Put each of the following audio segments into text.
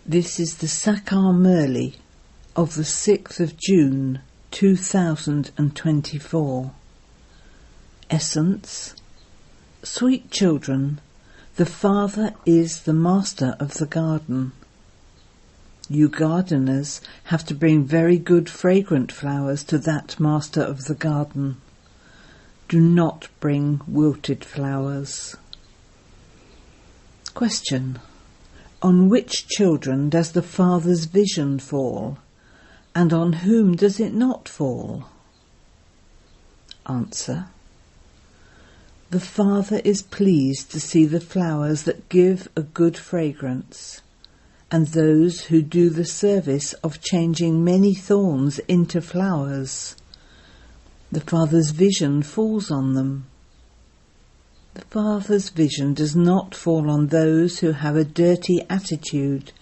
This is the Sakar Murli of the 6th of June 2024. Essence: Sweet children, the Father is the master of the garden. You gardeners have to bring very good fragrant flowers to that master of the garden. Do not bring wilted flowers. Question: on which children does the Father's vision fall, and on whom does it not fall? Answer: the Father is pleased to see the flowers that give a good fragrance, and those who do the service of changing many thorns into flowers. The Father's vision falls on them. The Father's vision does not fall on those who have a dirty attitude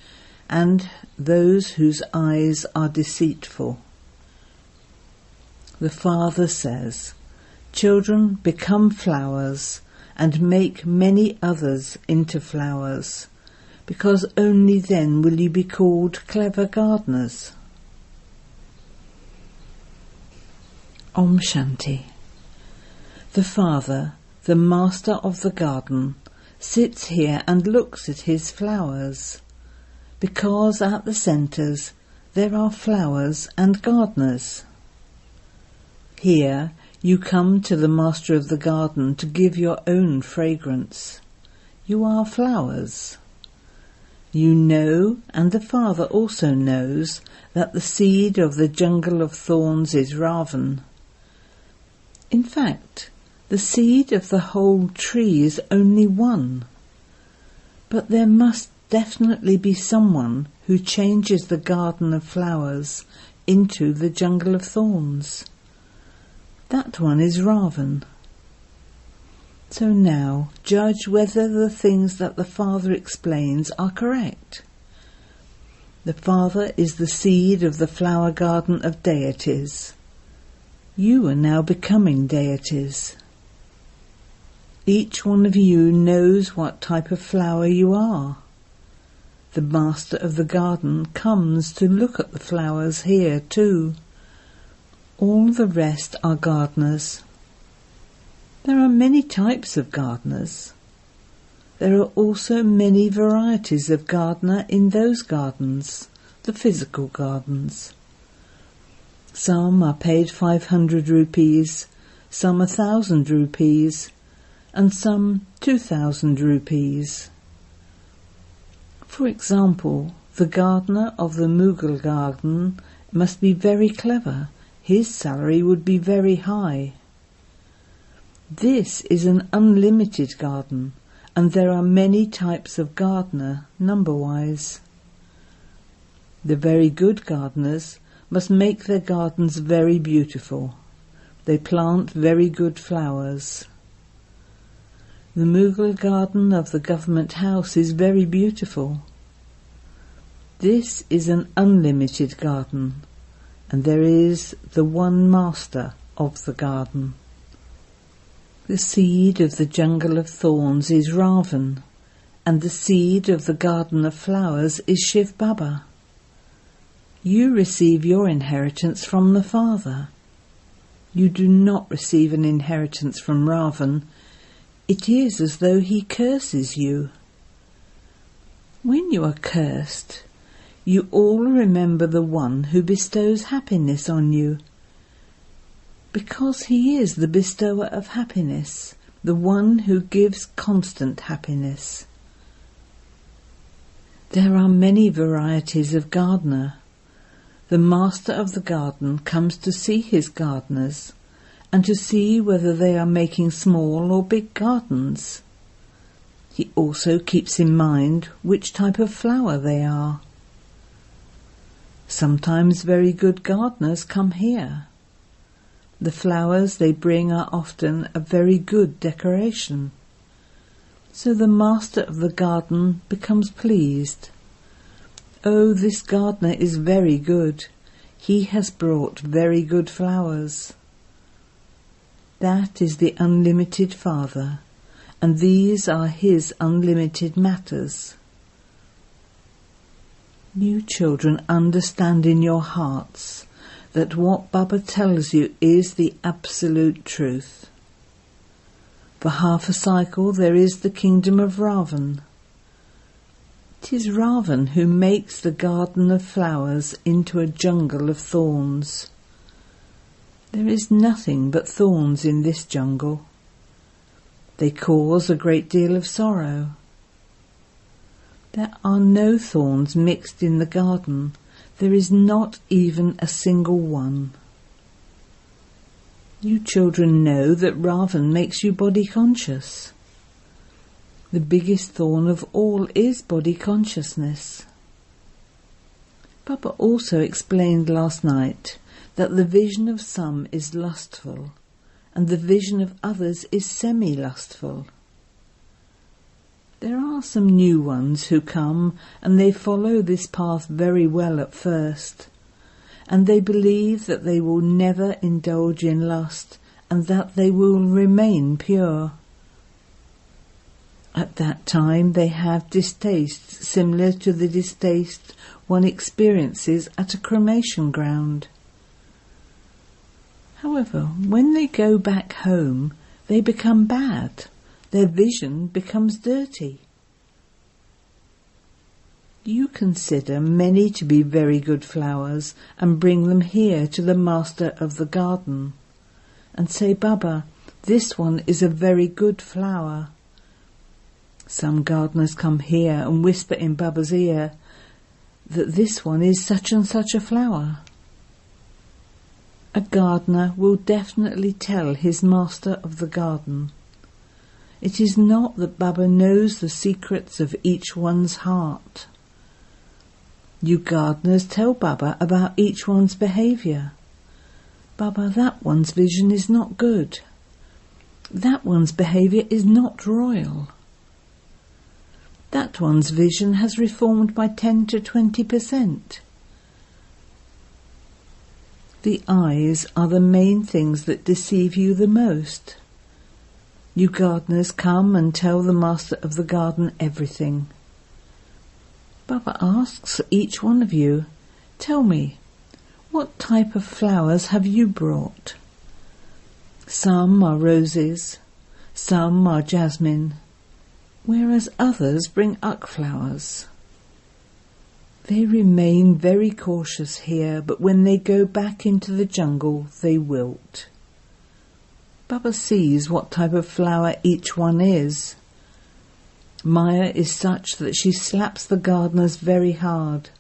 and those whose eyes are deceitful. The Father says, "Children, become flowers and make many others into flowers, because only then will you be called clever gardeners." Om Shanti. The Father, the master of the garden, sits here and looks at his flowers, because at the centres there are flowers and gardeners. Here you come to the master of the garden to give your own fragrance. You are flowers. You know, and the Father also knows, that the seed of the jungle of thorns is Ravan. In fact, the seed of the whole tree is only one. But there must definitely be someone who changes the garden of flowers into the jungle of thorns. That one is Ravan. So now judge whether the things that the Father explains are correct. The Father is the seed of the flower garden of deities. You are now becoming deities. Each one of you knows what type of flower you are. The master of the garden comes to look at the flowers here too. All the rest are gardeners. There are many types of gardeners. There are also many varieties of gardener in those gardens, the physical gardens. Some are paid 500 rupees, some 1,000 rupees, and some 2,000 rupees. For example, the gardener of the Mughal garden must be very clever. His salary would be very high. This is an unlimited garden, and there are many types of gardener, number-wise. The very good gardeners must make their gardens very beautiful. They plant very good flowers. The Mughal garden of the government house is very beautiful. This is an unlimited garden, and there is the one master of the garden. The seed of the jungle of thorns is Ravan, and the seed of the garden of flowers is Shiv Baba. You receive your inheritance from the Father. You do not receive an inheritance from Ravan. It is as though he curses you. When you are cursed, you all remember the one who bestows happiness on you, because he is the bestower of happiness, the one who gives constant happiness. There are many varieties of gardener. The master of the garden comes to see his gardeners and to see whether they are making small or big gardens. He also keeps in mind which type of flower they are. Sometimes very good gardeners come here. The flowers they bring are often a very good decoration. So the master of the garden becomes pleased. Oh, this gardener is very good. He has brought very good flowers. That is the unlimited Father, and these are his unlimited matters. You children understand in your hearts that what Baba tells you is the absolute truth. For half a cycle there is the kingdom of Ravan. It is Ravan who makes the garden of flowers into a jungle of thorns. There is nothing but thorns in this jungle. They cause a great deal of sorrow. There are no thorns mixed in the garden. There is not even a single one. You children know that Ravan makes you body conscious. The biggest thorn of all is body consciousness. Papa also explained last night that the vision of some is lustful and the vision of others is semi-lustful. There are some new ones who come and they follow this path very well at first, and they believe that they will never indulge in lust and that they will remain pure. At that time they have distastes similar to the distaste one experiences at a cremation ground. However, when they go back home, they become bad. Their vision becomes dirty. You consider many to be very good flowers and bring them here to the master of the garden and say, Baba, this one is a very good flower. Some gardeners come here and whisper in Baba's ear that this one is such and such a flower. A gardener will definitely tell his master of the garden. It is not that Baba knows the secrets of each one's heart. You gardeners tell Baba about each one's behaviour. Baba, that one's vision is not good. That one's behaviour is not royal. That one's vision has reformed by 10 to 20%. The eyes are the main things that deceive you the most. You gardeners come and tell the master of the garden everything. Baba asks each one of you, tell me, what type of flowers have you brought? Some are roses, some are jasmine, whereas others bring uck flowers. They remain very cautious here, but when they go back into the jungle, they wilt. Baba sees what type of flower each one is. Maya is such that she slaps the gardeners very hard,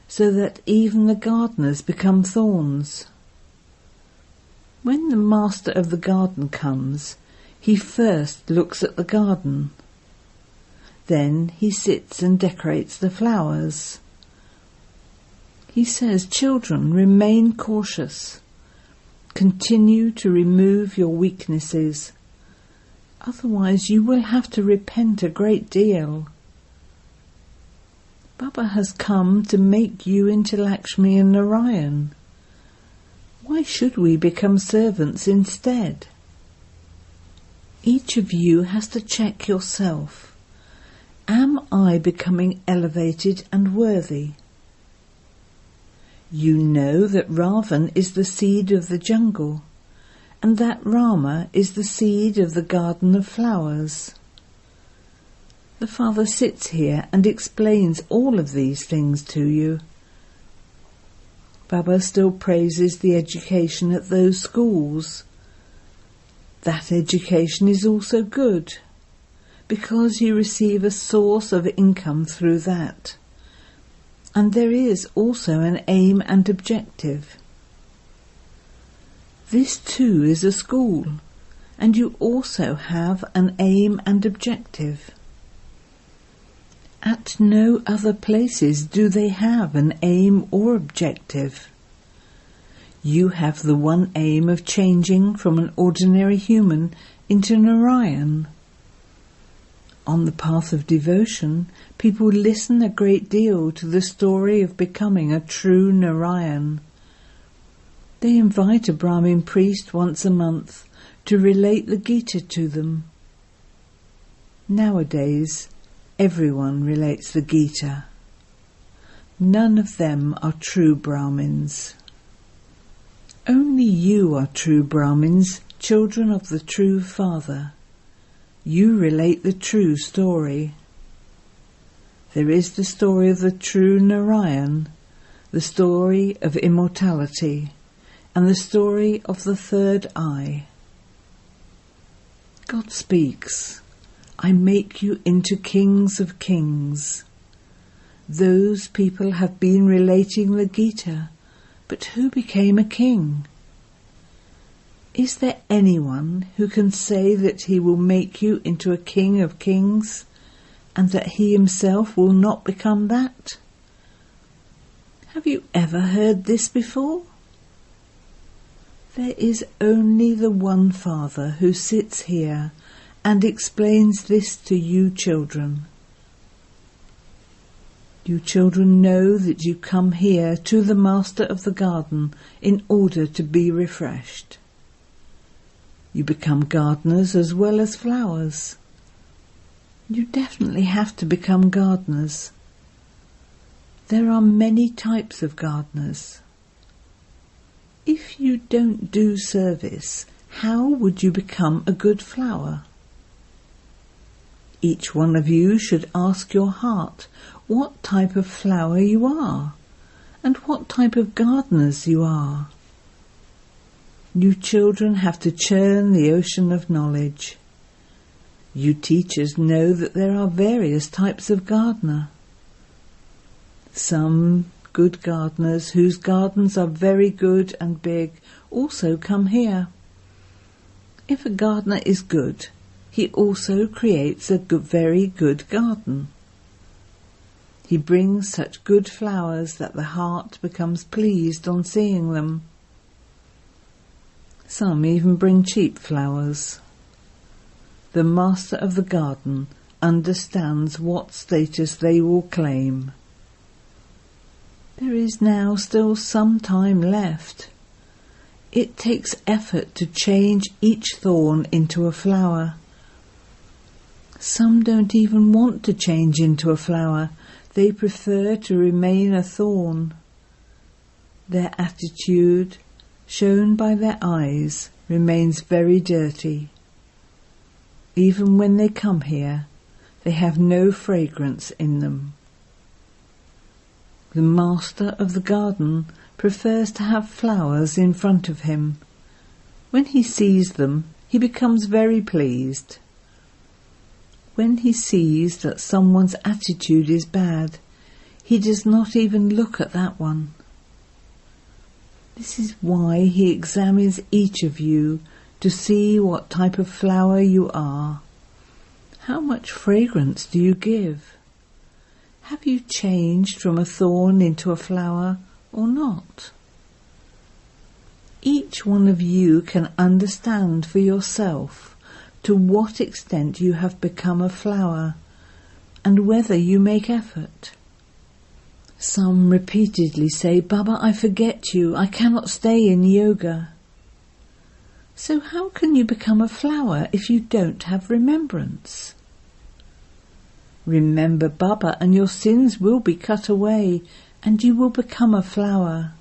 so that even the gardeners become thorns. When the master of the garden comes, he first looks at the garden. Then he sits and decorates the flowers. He says, children, remain cautious. Continue to remove your weaknesses. Otherwise you will have to repent a great deal. Baba has come to make you into Lakshmi and Narayan. Why should we become servants instead? Each of you has to check yourself. Am I becoming elevated and worthy? You know that Ravan is the seed of the jungle, and that Rama is the seed of the garden of flowers. The Father sits here and explains all of these things to you. Baba still praises the education at those schools. That education is also good, because you receive a source of income through that. And there is also an aim and objective. This too is a school, and you also have an aim and objective. At no other places do they have an aim or objective. You have the one aim of changing from an ordinary human into Narayan. On the path of devotion, people listen a great deal to the story of becoming a true Narayan. They invite a Brahmin priest once a month to relate the Gita to them. Nowadays, everyone relates the Gita. None of them are true Brahmins. Only you are true Brahmins, children of the true Father. You relate the true story. There is the story of the true Narayan, the story of immortality, and the story of the third eye. God speaks, I make you into kings of kings. Those people have been relating the Gita, but who became a king? Is there anyone who can say that he will make you into a king of kings, and that he himself will not become that? Have you ever heard this before? There is only the one Father who sits here and explains this to you children. You children know that you come here to the Master of the Garden in order to be refreshed. You become gardeners as well as flowers. You definitely have to become gardeners. There are many types of gardeners. If you don't do service, how would you become a good flower? Each one of you should ask your heart what type of flower you are and what type of gardeners you are. You children have to churn the ocean of knowledge. You teachers know that there are various types of gardener. Some good gardeners whose gardens are very good and big also come here. If a gardener is good, he also creates a very good garden. He brings such good flowers that the heart becomes pleased on seeing them. Some even bring cheap flowers. The Master of the Garden understands what status they will claim. There is now still some time left. It takes effort to change each thorn into a flower. Some don't even want to change into a flower. They prefer to remain a thorn. Their attitude, shown by their eyes, remains very dirty. Even when they come here, they have no fragrance in them. The Master of the Garden prefers to have flowers in front of him. When he sees them, he becomes very pleased. When he sees that someone's attitude is bad, he does not even look at that one. This is why he examines each of you to see what type of flower you are. How much fragrance do you give? Have you changed from a thorn into a flower or not? Each one of you can understand for yourself to what extent you have become a flower and whether you make effort. Some repeatedly say, Baba, I forget you, I cannot stay in yoga. So how can you become a flower if you don't have remembrance? Remember Baba and your sins will be cut away and you will become a flower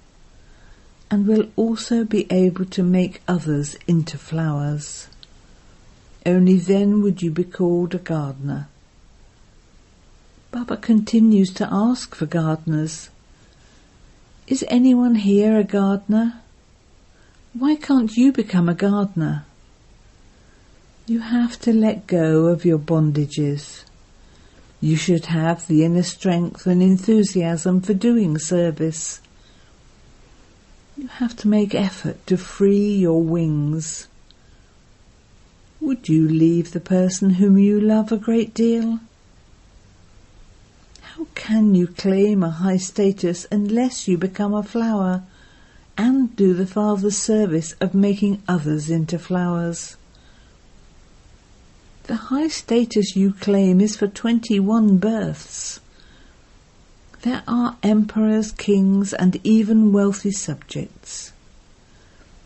and will also be able to make others into flowers. Only then would you be called a gardener. Baba continues to ask for gardeners. Is anyone here a gardener? Why can't you become a gardener? You have to let go of your bondages. You should have the inner strength and enthusiasm for doing service. You have to make effort to free your wings. Would you leave the person whom you love a great deal? How can you claim a high status unless you become a flower and do the Father's service of making others into flowers? The high status you claim is for 21 births. There are emperors, kings, and even wealthy subjects.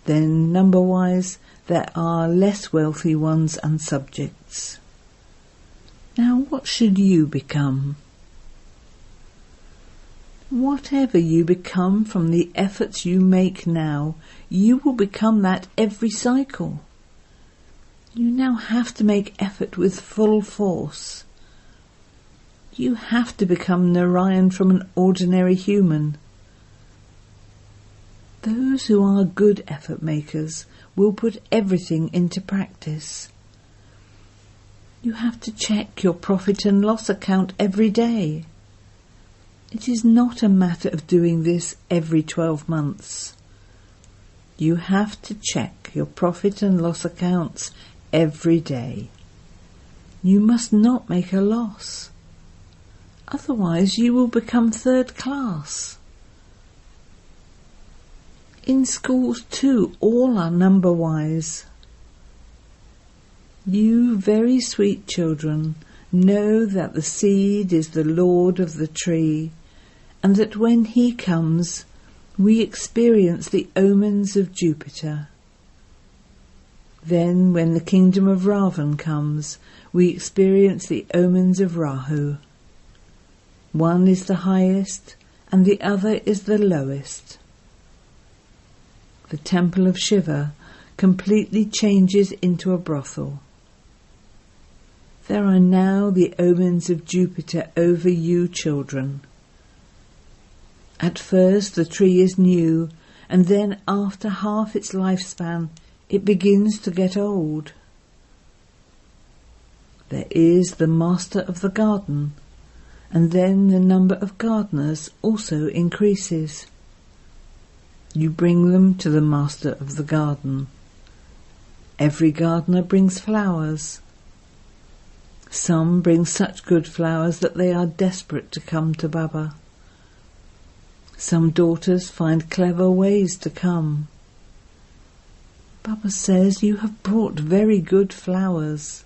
Then, number-wise, there are less wealthy ones and subjects. Now, what should you become? Whatever you become from the efforts you make now, you will become that every cycle. You now have to make effort with full force. You have to become Narayan from an ordinary human. Those who are good effort makers will put everything into practice. You have to check your profit and loss account every day. It is not a matter of doing this every 12 months. You have to check your profit and loss accounts every day. You must not make a loss. Otherwise you will become third class. In schools too, all are number-wise. You very sweet children know that the seed is the lord of the tree, and that when he comes, we experience the omens of Jupiter. Then, when the kingdom of Ravan comes, we experience the omens of Rahu. One is the highest, and the other is the lowest. The temple of Shiva completely changes into a brothel. There are now the omens of Jupiter over you children. At first the tree is new, and then after half its lifespan it begins to get old. There is the master of the garden, and then the number of gardeners also increases. You bring them to the master of the garden. Every gardener brings flowers. Some bring such good flowers that they are desperate to come to Baba. Some daughters find clever ways to come. Baba says you have brought very good flowers.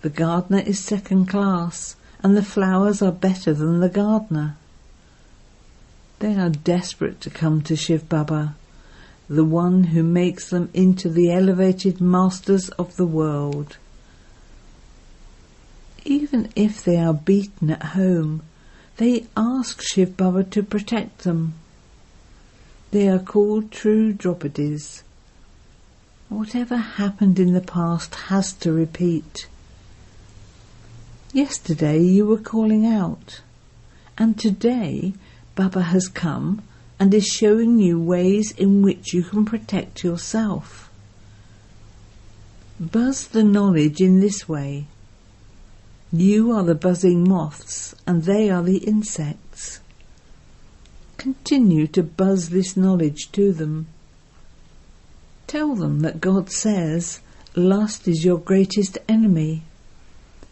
The gardener is second class, and the flowers are better than the gardener. They are desperate to come to Shiv Baba, the one who makes them into the elevated masters of the world. Even if they are beaten at home, they ask Shiv Baba to protect them. They are called true Draupadis. Whatever happened in the past has to repeat. Yesterday you were calling out, and today Baba has come and is showing you ways in which you can protect yourself. Buzz the knowledge in this way. You are the buzzing moths, and they are the insects. Continue to buzz this knowledge to them. Tell them that God says, lust is your greatest enemy.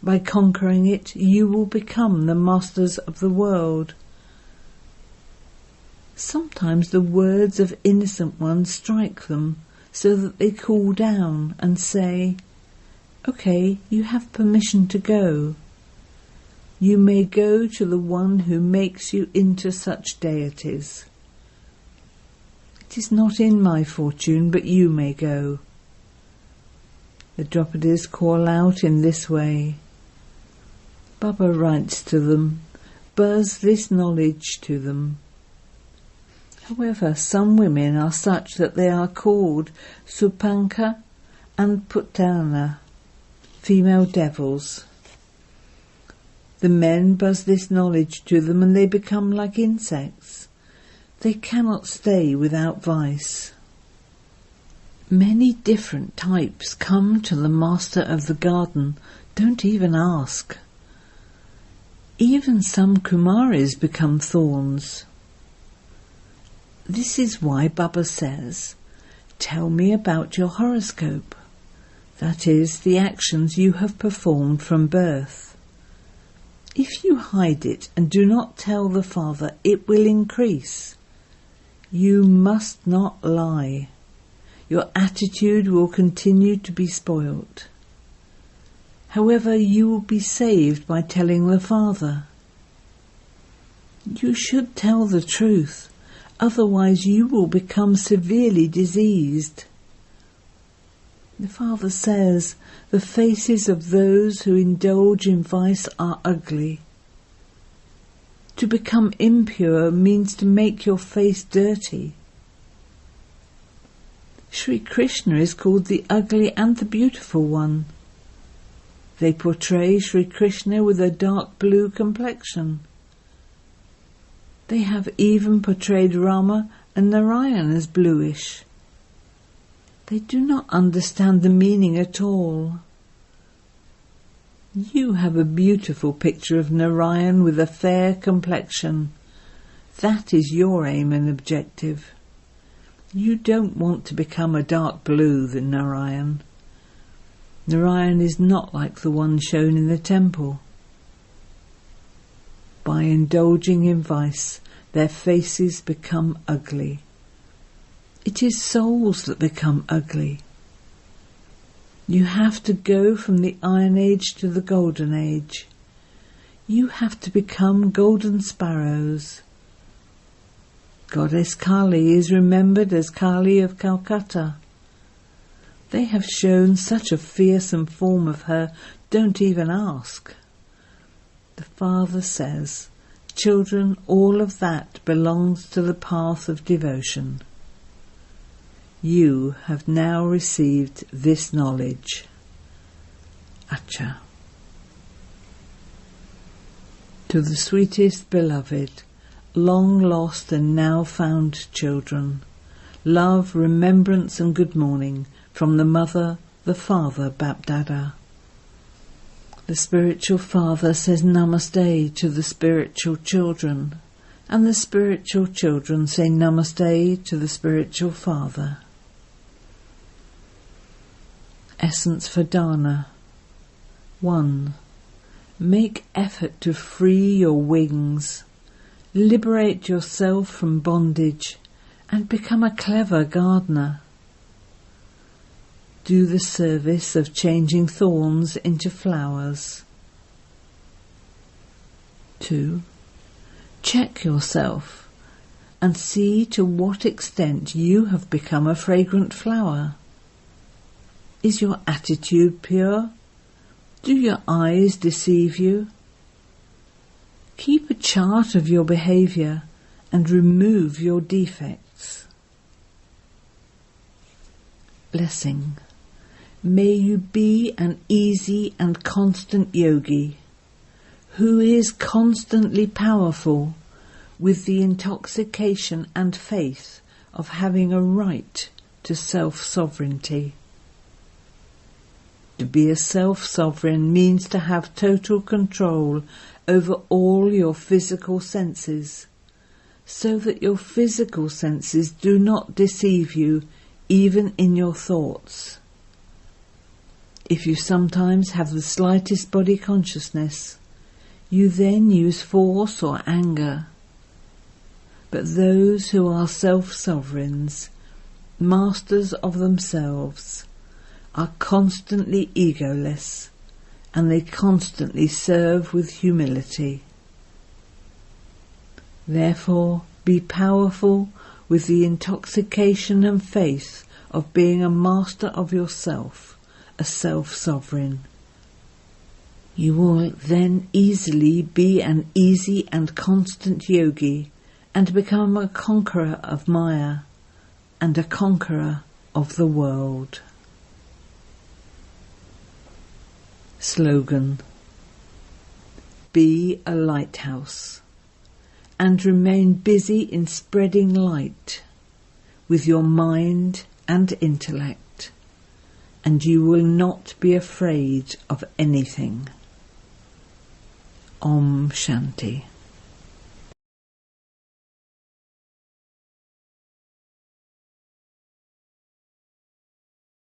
By conquering it, you will become the masters of the world. Sometimes the words of innocent ones strike them, so that they cool down and say, "Okay, you have permission to go. You may go to the one who makes you into such deities. It is not in my fortune, but you may go." The Draupadis call out in this way. Baba writes to them, buzz this knowledge to them. However, some women are such that they are called Supanka and Putana, female devils. The men buzz this knowledge to them and they become like insects. They cannot stay without vice. Many different types come to the master of the garden, don't even ask. Even some Kumaris become thorns. This is why Baba says, tell me about your horoscope, that is, the actions you have performed from birth. If you hide it and do not tell the father, it will increase. You must not lie. Your attitude will continue to be spoilt. However, you will be saved by telling the father. You should tell the truth. Otherwise you will become severely diseased. The father says, the faces of those who indulge in vice are ugly. To To become impure means to make your face dirty. Sri Krishna is called the ugly and the beautiful one. They portray Sri Krishna with a dark blue complexion. They have even portrayed Rama and Narayan as bluish. They do not understand the meaning at all. You have a beautiful picture of Narayan with a fair complexion. That is your aim and objective. You don't want to become a dark blue than Narayan. Narayan is not like the one shown in the temple. By indulging in vice, their faces become ugly. It is souls that become ugly. You have to go from the Iron Age to the Golden Age. You have to become golden sparrows. Goddess Kali is remembered as Kali of Calcutta. They have shown such a fearsome form of her, don't even ask. The Father says, children, all of that belongs to the path of devotion. You have now received this knowledge. Acha. To the sweetest beloved, long lost and now found children, love, remembrance and good morning from the Mother, the Father, Bapdada. The spiritual father says namaste to the spiritual children, and the spiritual children say namaste to the spiritual father. Essence for dana. 1. Make effort to free your wings, liberate yourself from bondage, and become a clever gardener. Do the service of changing thorns into flowers. 2. Check yourself and see to what extent you have become a fragrant flower. Is your attitude pure? Do your eyes deceive you? Keep a chart of your behaviour and remove your defects. Blessing. May you be an easy and constant yogi, who is constantly powerful with the intoxication and faith of having a right to self-sovereignty. To be a self-sovereign means to have total control over all your physical senses, so that your physical senses do not deceive you even in your thoughts. If you sometimes have the slightest body consciousness, you then use force or anger. But those who are self-sovereigns, masters of themselves, are constantly egoless, and they constantly serve with humility. Therefore, be powerful with the intoxication and faith of being a master of yourself, a self-sovereign. You will then easily be an easy and constant yogi and become a conqueror of Maya and a conqueror of the world. Slogan. Be a lighthouse and remain busy in spreading light with your mind and intellect, and you will not be afraid of anything. Om Shanti.